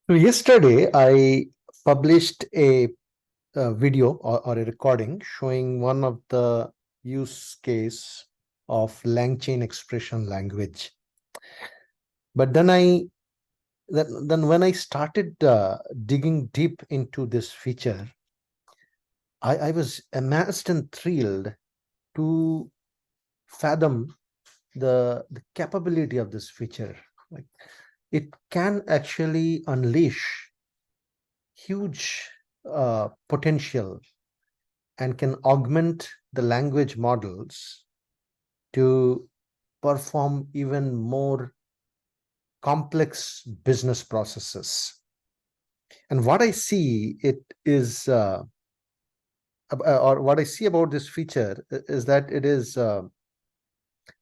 So yesterday, I published a video or a recording showing one of the use case of Langchain Expression Language. But then when I started digging deep into this feature, I was amazed and thrilled to fathom the capability of this feature. Like, it can actually unleash huge potential and can augment the language models to perform even more complex business processes. And what I see it is, or what I see about this feature is that it is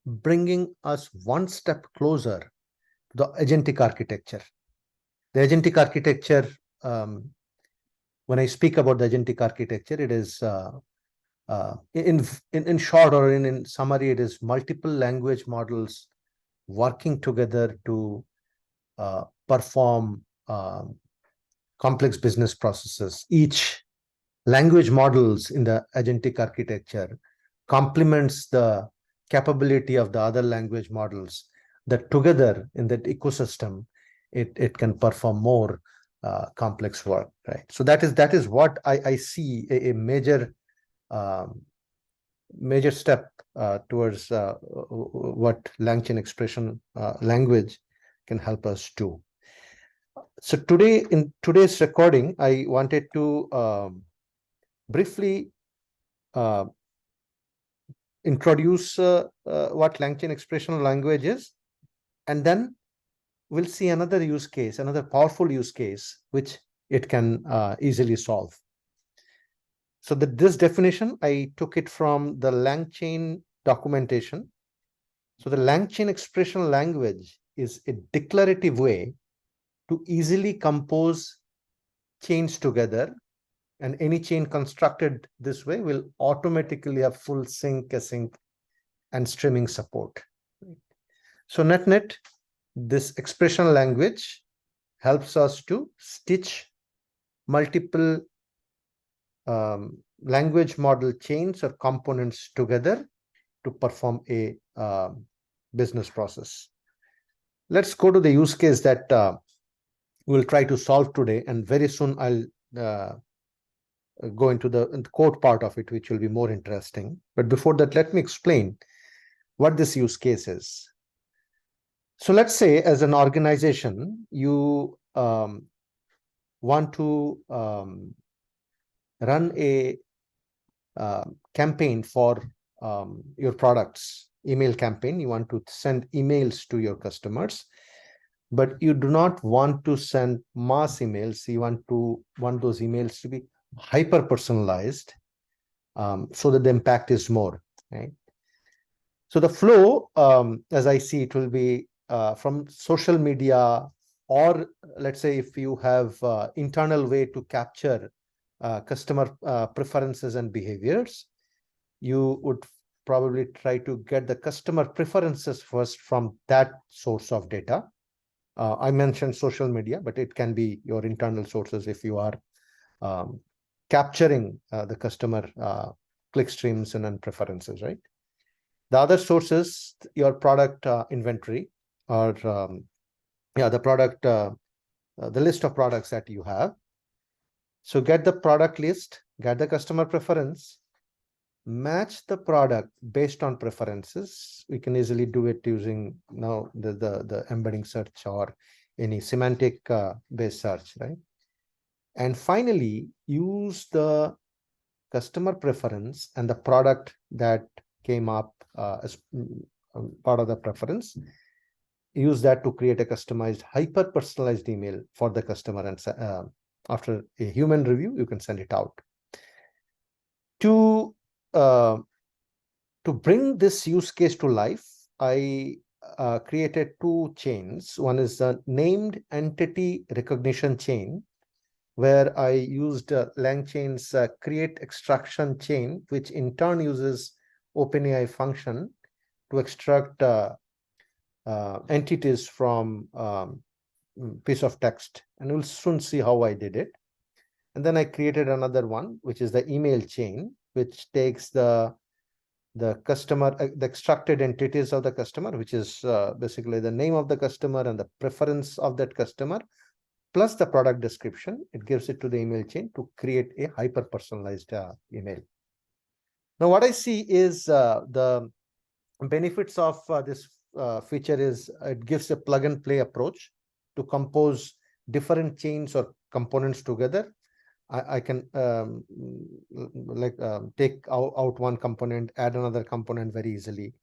bringing us one step closer to the agentic architecture. The agentic architecture, when I speak about the agentic architecture, it is in short, or in summary, it is multiple language models working together to perform complex business processes. Each language models in the agentic architecture complements the capability of the other language models, that together in that ecosystem it can perform more complex work, right? So that is what I see a major major step towards what Langchain Expression Language can help us do. So today, in today's recording, I wanted to briefly uh, introduce what Langchain Expression Language is, and then we'll see another use case, another powerful use case, which it can easily solve. So this definition, I took it from the Langchain documentation. So the Langchain Expression Language is a declarative way to easily compose chains together, and any chain constructed this way will automatically have full sync, async, and streaming support. So net, this expression language helps us to stitch multiple language model chains or components together to perform a business process. Let's go to the use case that we'll try to solve today, and very soon I'll go into the code part of it, which will be more interesting. But before that, let me explain what this use case is. So let's say, as an organization, you want to run a campaign for your products, email campaign. You want to send emails to your customers, but you do not want to send mass emails. You want those emails to be hyper personalized, so that the impact is more, right? So the flow, as I see, it will be from social media, or let's say if you have internal way to capture customer preferences and behaviors, you would probably try to get the customer preferences first from that source of data. I mentioned social media, but it can be your internal sources if you are capturing the customer click streams and preferences, right? The other source is your product inventory, or the product, the list of products that you have. So get the product list, get the customer preference, match the product based on preferences. We can easily do it using now the embedding search or any semantic based search, right? And finally, use the customer preference and the product that came up as part of the preference, use that to create a customized, hyper personalized email for the customer, and after a human review, you can send it out. To bring this use case to life, I created two chains. One is the named entity recognition chain, where I used Langchain's create extraction chain, which in turn uses OpenAI function to extract entities from piece of text, and you'll soon see how I did it. And then I created another one, which is the email chain, which takes the customer, the extracted entities of the customer, which is basically the name of the customer and the preference of that customer, plus the product description. It gives it to the email chain to create a hyper personalized email. Now, what I see is the benefits of this feature is it gives a plug and play approach to compose different chains or components together. I can take out one component, add another component very easily.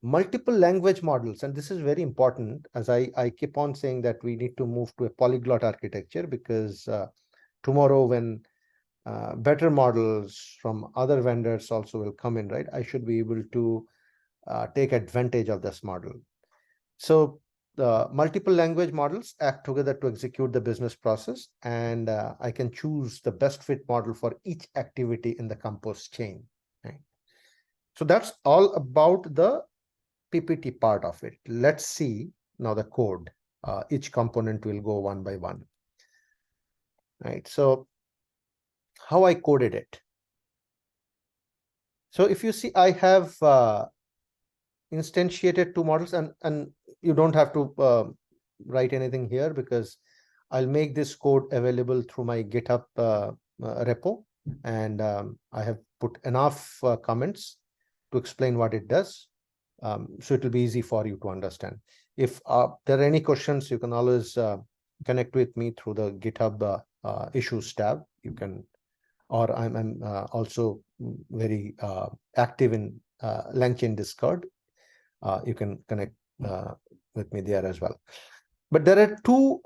Multiple language models, and this is very important, as I keep on saying that we need to move to a polyglot architecture, because tomorrow when better models from other vendors also will come in, right? I should be able to take advantage of this model. So the multiple language models act together to execute the business process, and I can choose the best fit model for each activity in the compose chain. Right? So that's all about the PPT part of it. Let's see now the code. Each component will go one by one. Right? So how I coded it. So if you see, I have instantiated two models, and you don't have to write anything here, because I'll make this code available through my GitHub repo, and I have put enough comments to explain what it does, so it will be easy for you to understand. If there are any questions, you can always connect with me through the GitHub issues tab. You can, or I'm also very active in Langchain Discord. You can connect with me there as well. But there are two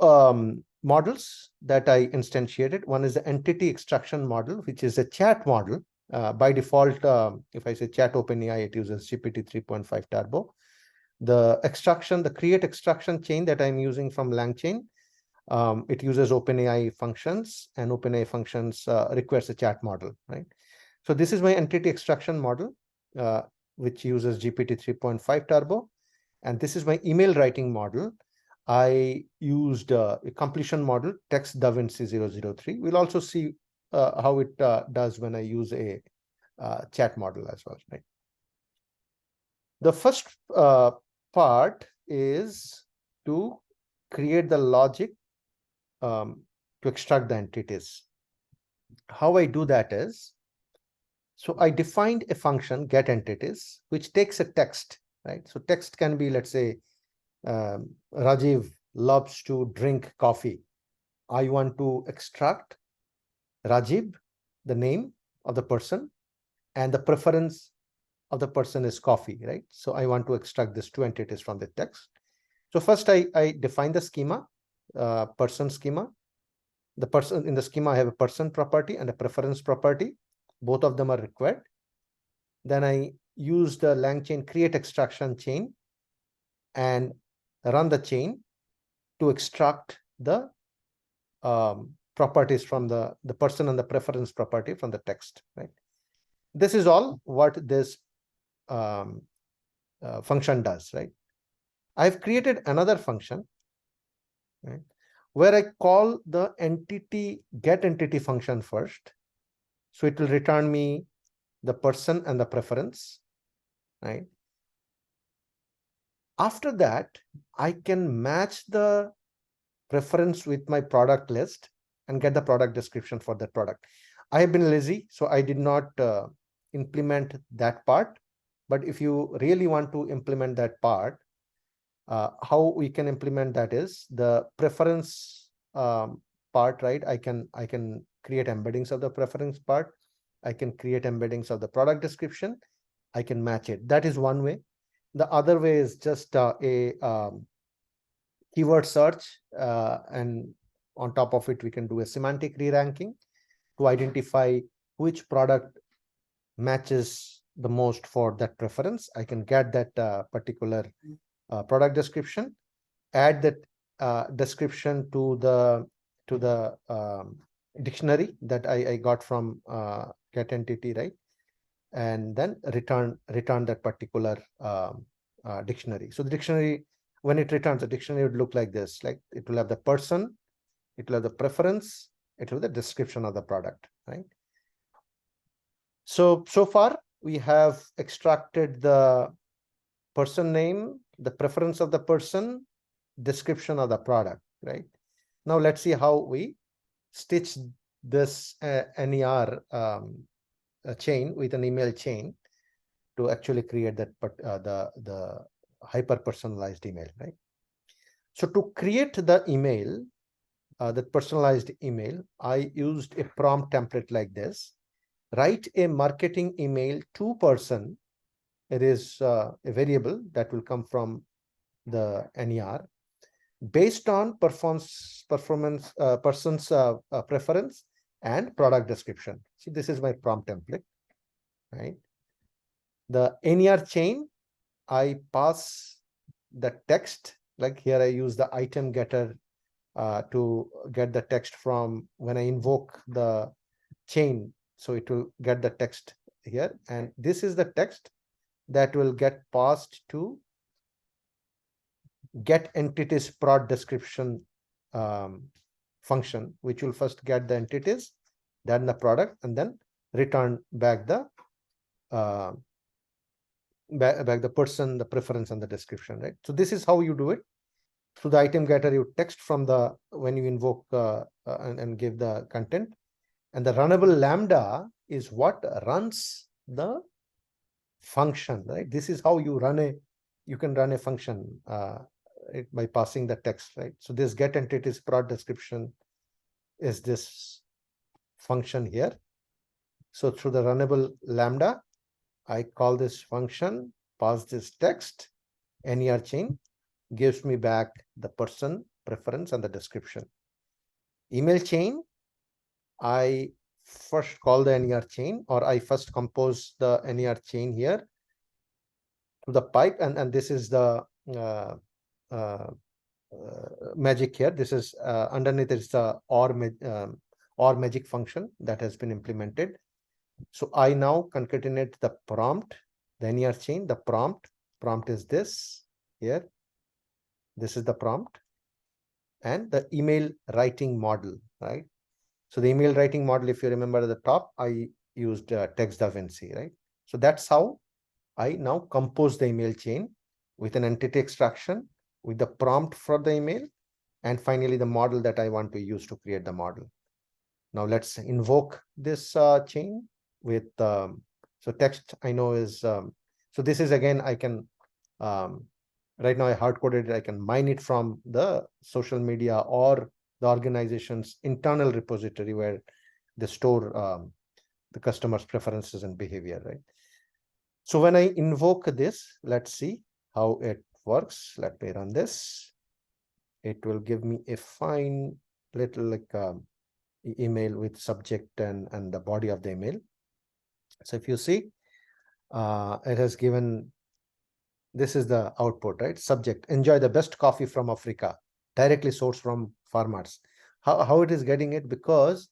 models that I instantiated. One is the entity extraction model, which is a chat model. By default, if I say chat OpenAI, it uses GPT 3.5 Turbo. The extraction, the create extraction chain that I'm using from Langchain, it uses OpenAI functions, and OpenAI functions requires a chat model, right? So this is my entity extraction model, which uses GPT 3.5 Turbo. And this is my email writing model. I used a completion model, Text DaVinci 003. We'll also see how it does when I use a chat model as well, right? The first part is to create the logic to extract the entities. How I do that is, so I defined a function, get entities, which takes a text, right? So text can be, let's say, Rajiv loves to drink coffee. I want to extract Rajiv, the name of the person, and the preference of the person is coffee, right? So I want to extract these two entities from the text. So first I define the schema, person schema. The person in the schema, I have a person property and a preference property. Both of them are required. Then I use the Langchain create extraction chain and run the chain to extract the properties from the person and the preference property from the text, right? This is all what this function does, right? I've created another function, right, where I call the entity get entity function first. So it will return me the person and the preference, right? After that, I can match the preference with my product list and get the product description for that product. I have been lazy, so I did not implement that part. But if you really want to implement that part, how we can implement that is the preference part, right? I can create embeddings of the preference part. I can create embeddings of the product description. I can match it. That is one way. The other way is just a keyword search, and on top of it, we can do a semantic re-ranking to identify which product matches the most for that preference. I can get that particular product description, add that description to the dictionary that I got from get entity, right? And then return that particular dictionary. So the dictionary when it returns, the dictionary would look like this. Like it will have the person, it will have the preference, it will have the description of the product, right? So far we have extracted the person name, the preference of the person, description of the product, right? Now let's see how we stitch this NER chain with an email chain to actually create that the hyper personalized email, right? So to create the email, that personalized email, I used a prompt template like this. Write a marketing email to person. It is a variable that will come from the NER based on person's preference and product description. See, this is my prompt template, right? The NER chain, I pass the text, like here I use the item getter to get the text from when I invoke the chain. So it will get the text here. And this is the text that will get passed to get entities prod description function, which will first get the entities, then the product, and then return back the back the person, the preference, and the description, right? So this is how you do it. Through the item getter, you text from the when you invoke and give the content, and the runnable lambda is what runs the function, right? This is how you can run a function by passing the text, right? So this get entities prod description is this function here. So through the runnable lambda, I call this function, pass this text, NER chain gives me back the person, preference, and the description. Email chain, I first call the NER chain, or I first compose the NER chain here to the pipe, and this is the magic here. This is underneath is the or magic function that has been implemented. So I now concatenate the prompt, the NER chain, the prompt is this here. This is the prompt and the email writing model, right? So the email writing model, if you remember at the top, I used TextDaVinci, right? So that's how I now compose the email chain with an entity extraction, with the prompt for the email, and finally the model that I want to use to create the model. Now let's invoke this chain with, so text I know is, so this is again, I can, right now I hard-coded it, I can mine it from the social media or the organization's internal repository where they store the customer's preferences and behavior, right? So when I invoke this, let's see how it works. Let me run this. It will give me a fine little like email with subject and the body of the email. So if you see, it has given, this is the output, right? Subject, enjoy the best coffee from Africa, directly sourced from farmers. How it is getting it? Because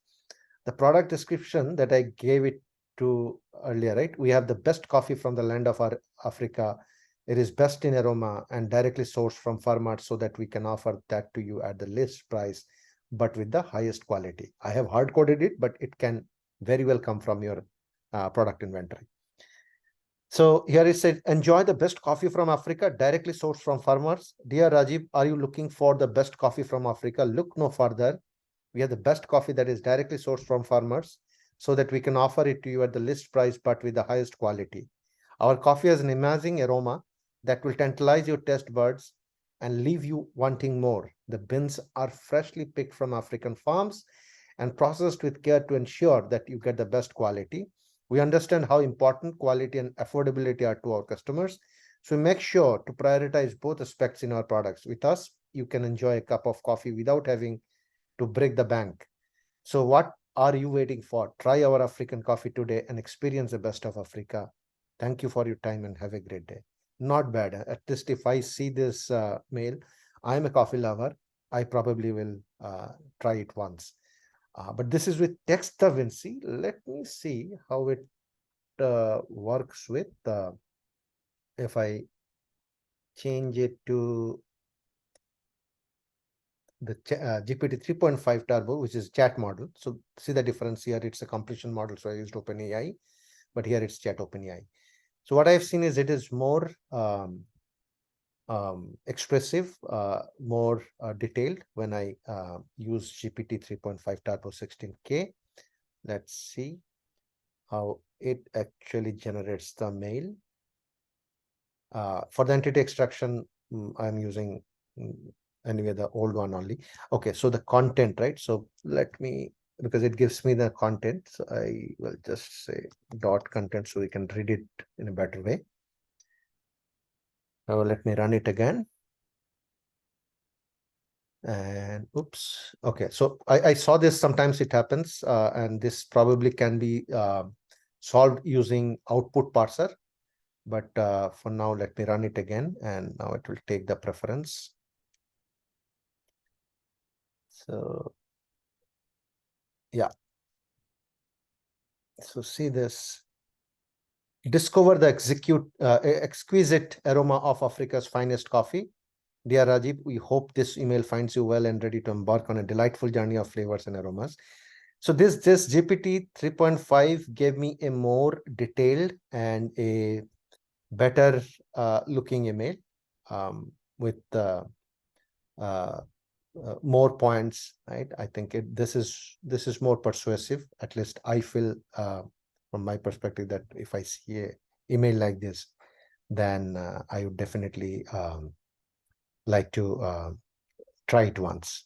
the product description that I gave it to earlier, right? We have the best coffee from the land of our Africa. It is best in aroma and directly sourced from farmers so that we can offer that to you at the list price, but with the highest quality. I have hard-coded it, but it can very well come from your product inventory. So here it said, enjoy the best coffee from Africa, directly sourced from farmers. Dear Rajiv, are you looking for the best coffee from Africa? Look no further. We have the best coffee that is directly sourced from farmers so that we can offer it to you at the list price, but with the highest quality. Our coffee has an amazing aroma that will tantalize your taste buds and leave you wanting more. The beans are freshly picked from African farms and processed with care to ensure that you get the best quality. We understand how important quality and affordability are to our customers. So we make sure to prioritize both aspects in our products. With us, you can enjoy a cup of coffee without having to break the bank. So what are you waiting for? Try our African coffee today and experience the best of Africa. Thank you for your time and have a great day. Not bad. At least if I see this mail, I'm a coffee lover. I probably will try it once. But this is with TextDaVinci. Let me see how it works with, if I change it to the GPT 3.5 Turbo, which is chat model. So see the difference here. It's a completion model. So I used OpenAI, but here it's chat OpenAI. So what I've seen is it is more expressive, more detailed when I use GPT 3.5 Turbo 16K. Let's see how it actually generates the mail. For the entity extraction, I'm using anyway the old one only. Okay, so the content, right? So let me, because it gives me the content, so I will just say dot content so we can read it in a better way. Now let me run it again. And oops, okay, so I saw this, sometimes it happens, and this probably can be solved using output parser. But for now, let me run it again, and now it will take the preference. So yeah, so see this. Discover the exquisite aroma of Africa's finest coffee. Dear Rajiv, we hope this email finds you well and ready to embark on a delightful journey of flavors and aromas. So this GPT 3.5 gave me a more detailed and a better looking email with more points, right? I think this is more persuasive. At least I feel from my perspective that if I see a email like this, then I would definitely like to try it once.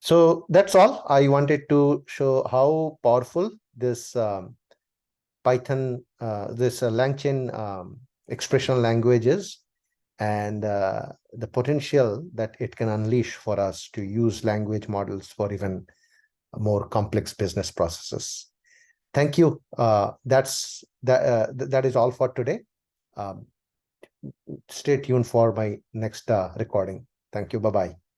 So that's all. I wanted to show how powerful this Python, this Langchain expression language is, and the potential that it can unleash for us to use language models for even more complex business processes. Thank you. That is all for today. Stay tuned for my next recording. Thank you. Bye-bye.